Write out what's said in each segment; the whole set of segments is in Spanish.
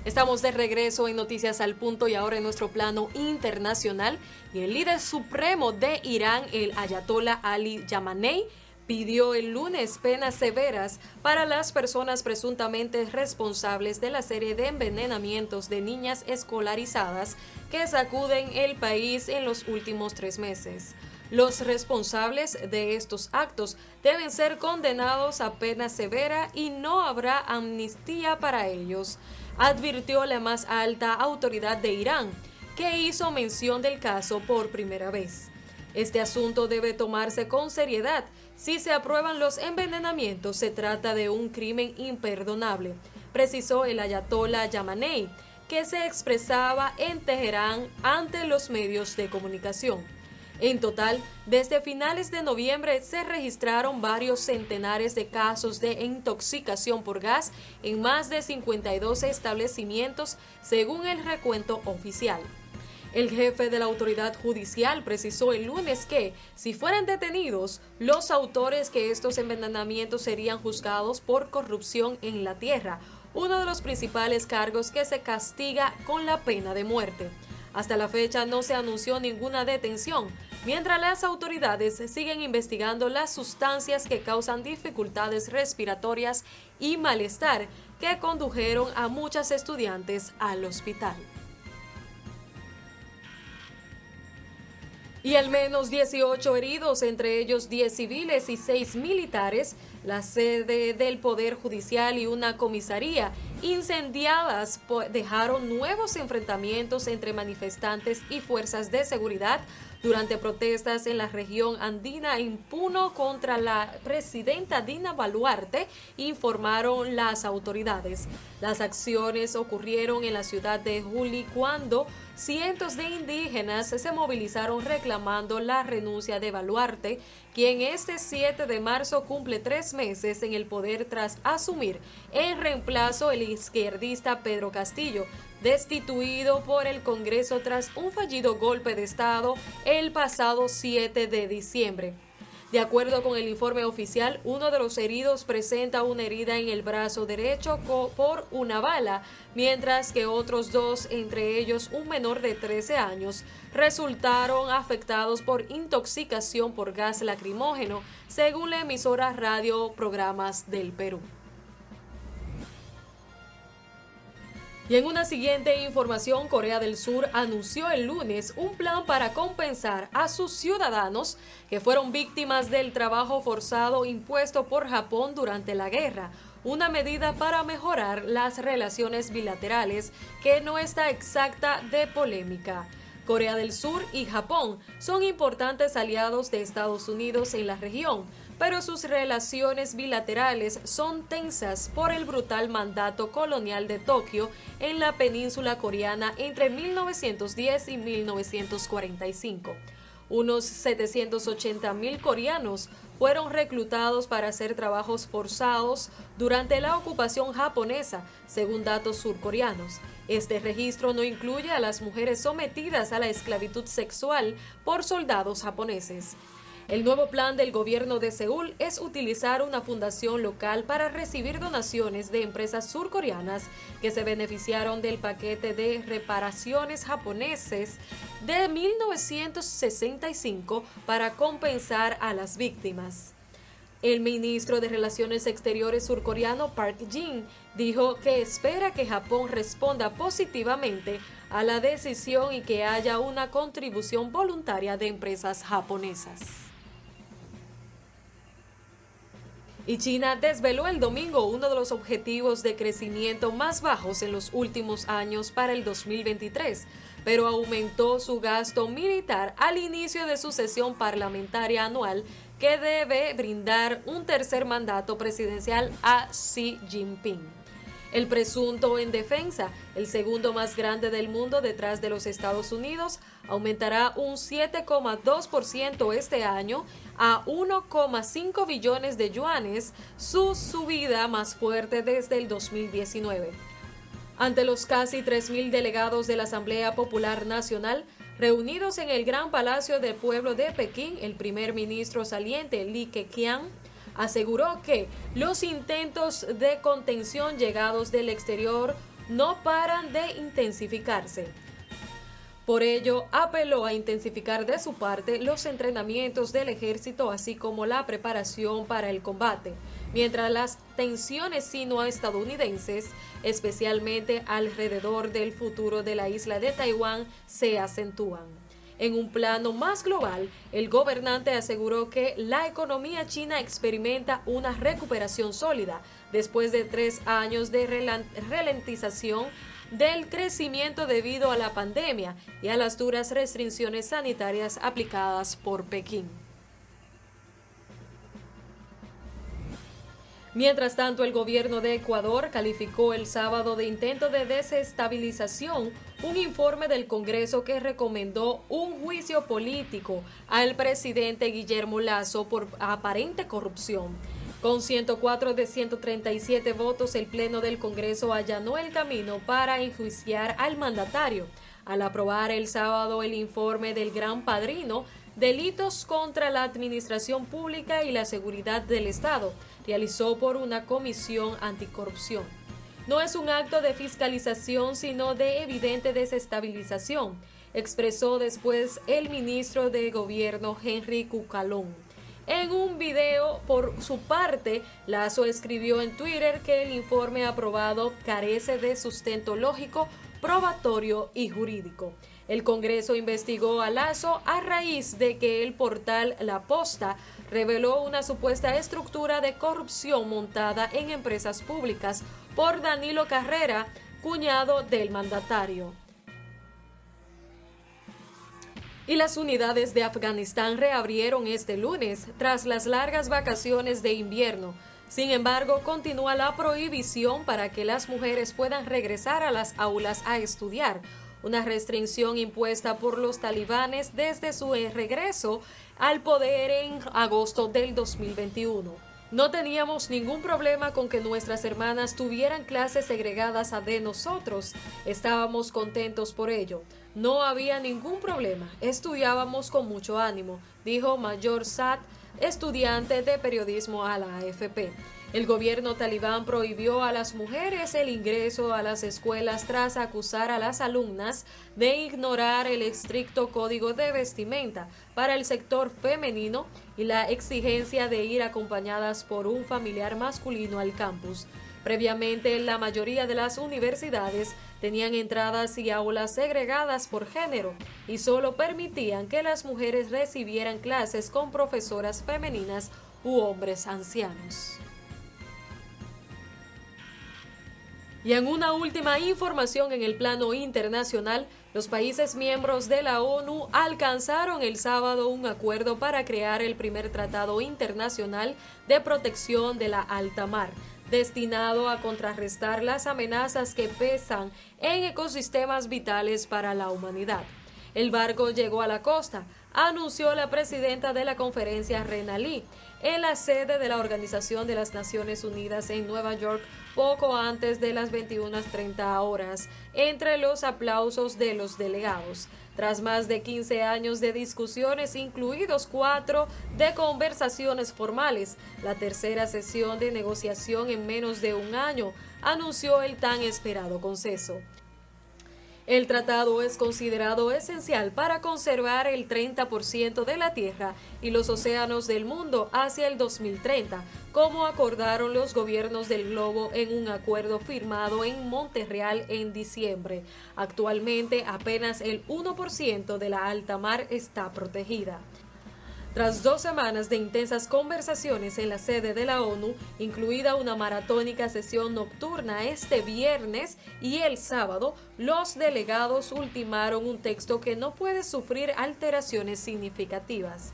Estamos de regreso en Noticias al Punto y ahora en nuestro plano internacional. Y el líder supremo de Irán, el ayatolá Ali Khamenei, pidió el lunes penas severas para las personas presuntamente responsables de la serie de envenenamientos de niñas escolarizadas que sacuden el país en los últimos 3 meses. Los responsables de estos actos deben ser condenados a pena severa y no habrá amnistía para ellos, advirtió la más alta autoridad de Irán, que hizo mención del caso por primera vez. Este asunto debe tomarse con seriedad. Si se aprueban los envenenamientos, se trata de un crimen imperdonable, precisó el ayatolá Khamenei, que se expresaba en Teherán ante los medios de comunicación. En total, desde finales de noviembre se registraron varios centenares de casos de intoxicación por gas en más de 52 establecimientos, según el recuento oficial. El jefe de la autoridad judicial precisó el lunes que, si fueran detenidos, los autores de estos envenenamientos serían juzgados por corrupción en la tierra, uno de los principales cargos que se castiga con la pena de muerte. Hasta la fecha no se anunció ninguna detención, mientras las autoridades siguen investigando las sustancias que causan dificultades respiratorias y malestar que condujeron a muchas estudiantes al hospital. Y al menos 18 heridos, entre ellos 10 civiles y 6 militares, la sede del Poder Judicial y una comisaría incendiadas dejaron nuevos enfrentamientos entre manifestantes y fuerzas de seguridad durante protestas en la región andina en Puno contra la presidenta Dina Boluarte, informaron las autoridades. Las acciones ocurrieron en la ciudad de Juli cuando cientos de indígenas se movilizaron reclamando la renuncia de Boluarte, quien este 7 de marzo cumple 3 meses en el poder tras asumir en reemplazo el izquierdista Pedro Castillo, destituido por el Congreso tras un fallido golpe de Estado el pasado 7 de diciembre. De acuerdo con el informe oficial, uno de los heridos presenta una herida en el brazo derecho por una bala, mientras que otros 2, entre ellos un menor de 13 años, resultaron afectados por intoxicación por gas lacrimógeno, según la emisora Radio Programas del Perú. Y en una siguiente información, Corea del Sur anunció el lunes un plan para compensar a sus ciudadanos que fueron víctimas del trabajo forzado impuesto por Japón durante la guerra, una medida para mejorar las relaciones bilaterales que no está exenta de polémica. Corea del Sur y Japón son importantes aliados de Estados Unidos en la región, pero sus relaciones bilaterales son tensas por el brutal mandato colonial de Tokio en la península coreana entre 1910 y 1945. Unos 780,000 coreanos fueron reclutados para hacer trabajos forzados durante la ocupación japonesa, según datos surcoreanos. Este registro no incluye a las mujeres sometidas a la esclavitud sexual por soldados japoneses. El nuevo plan del gobierno de Seúl es utilizar una fundación local para recibir donaciones de empresas surcoreanas que se beneficiaron del paquete de reparaciones japoneses de 1965 para compensar a las víctimas. El ministro de Relaciones Exteriores surcoreano Park Jin dijo que espera que Japón responda positivamente a la decisión y que haya una contribución voluntaria de empresas japonesas. Y China desveló el domingo uno de los objetivos de crecimiento más bajos en los últimos años para el 2023, pero aumentó su gasto militar al inicio de su sesión parlamentaria anual que debe brindar un tercer mandato presidencial a Xi Jinping. El presunto en defensa, el segundo más grande del mundo detrás de los Estados Unidos, aumentará un 7,2% este año a 1,5 billones de yuanes, su subida más fuerte desde el 2019. Ante los casi 3,000 delegados de la Asamblea Popular Nacional, reunidos en el Gran Palacio del Pueblo de Pekín, el primer ministro saliente Li Keqiang aseguró que los intentos de contención llegados del exterior no paran de intensificarse. Por ello, apeló a intensificar de su parte los entrenamientos del ejército, así como la preparación para el combate, mientras las tensiones sino-estadounidenses, especialmente alrededor del futuro de la isla de Taiwán, se acentúan. En un plano más global, el gobernante aseguró que la economía china experimenta una recuperación sólida después de 3 años de ralentización del crecimiento debido a la pandemia y a las duras restricciones sanitarias aplicadas por Pekín. Mientras tanto, el gobierno de Ecuador calificó el sábado de intento de desestabilización un informe del Congreso que recomendó un juicio político al presidente Guillermo Lasso por aparente corrupción. Con 104 de 137 votos, el Pleno del Congreso allanó el camino para enjuiciar al mandatario, al aprobar el sábado el informe del Gran Padrino, Delitos contra la Administración Pública y la Seguridad del Estado, realizó por una comisión anticorrupción. No es un acto de fiscalización, sino de evidente desestabilización, expresó después el ministro de Gobierno Henry Cucalón. En un video, por su parte, Lasso escribió en Twitter que el informe aprobado carece de sustento lógico, probatorio y jurídico. El Congreso investigó a Lasso a raíz de que el portal La Posta reveló una supuesta estructura de corrupción montada en empresas públicas por Danilo Carrera, cuñado del mandatario. Y las unidades de Afganistán reabrieron este lunes tras las largas vacaciones de invierno. Sin embargo, continúa la prohibición para que las mujeres puedan regresar a las aulas a estudiar, una restricción impuesta por los talibanes desde su regreso al poder en agosto del 2021. No teníamos ningún problema con que nuestras hermanas tuvieran clases segregadas de nosotros. Estábamos contentos por ello. No había ningún problema. Estudiábamos con mucho ánimo, dijo Mayor Saad, estudiante de periodismo a la AFP. El gobierno talibán prohibió a las mujeres el ingreso a las escuelas tras acusar a las alumnas de ignorar el estricto código de vestimenta para el sector femenino y la exigencia de ir acompañadas por un familiar masculino al campus. Previamente, la mayoría de las universidades tenían entradas y aulas segregadas por género y solo permitían que las mujeres recibieran clases con profesoras femeninas u hombres ancianos. Y en una última información en el plano internacional, los países miembros de la ONU alcanzaron el sábado un acuerdo para crear el primer tratado internacional de protección de la alta mar, destinado a contrarrestar las amenazas que pesan en ecosistemas vitales para la humanidad. El barco llegó a la costa, anunció la presidenta de la conferencia Rena Lee, en la sede de la Organización de las Naciones Unidas en Nueva York, poco antes de las 21:30 horas, entre los aplausos de los delegados. Tras más de 15 años de discusiones, incluidos 4 de conversaciones formales, la tercera sesión de negociación en menos de un año anunció el tan esperado consenso. El tratado es considerado esencial para conservar el 30% de la tierra y los océanos del mundo hacia el 2030, como acordaron los gobiernos del globo en un acuerdo firmado en Montreal en diciembre. Actualmente, apenas el 1% de la alta mar está protegida. Tras 2 semanas de intensas conversaciones en la sede de la ONU, incluida una maratónica sesión nocturna este viernes y el sábado, los delegados ultimaron un texto que no puede sufrir alteraciones significativas.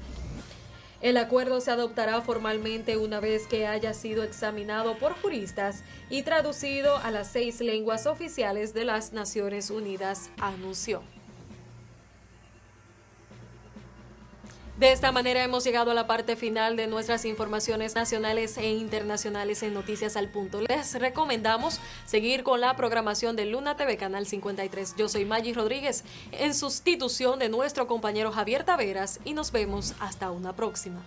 El acuerdo se adoptará formalmente una vez que haya sido examinado por juristas y traducido a las 6 lenguas oficiales de las Naciones Unidas, anunció. De esta manera hemos llegado a la parte final de nuestras informaciones nacionales e internacionales en Noticias al Punto. Les recomendamos seguir con la programación de Luna TV Canal 53. Yo soy Maggie Rodríguez, en sustitución de nuestro compañero Javier Taveras, y nos vemos hasta una próxima.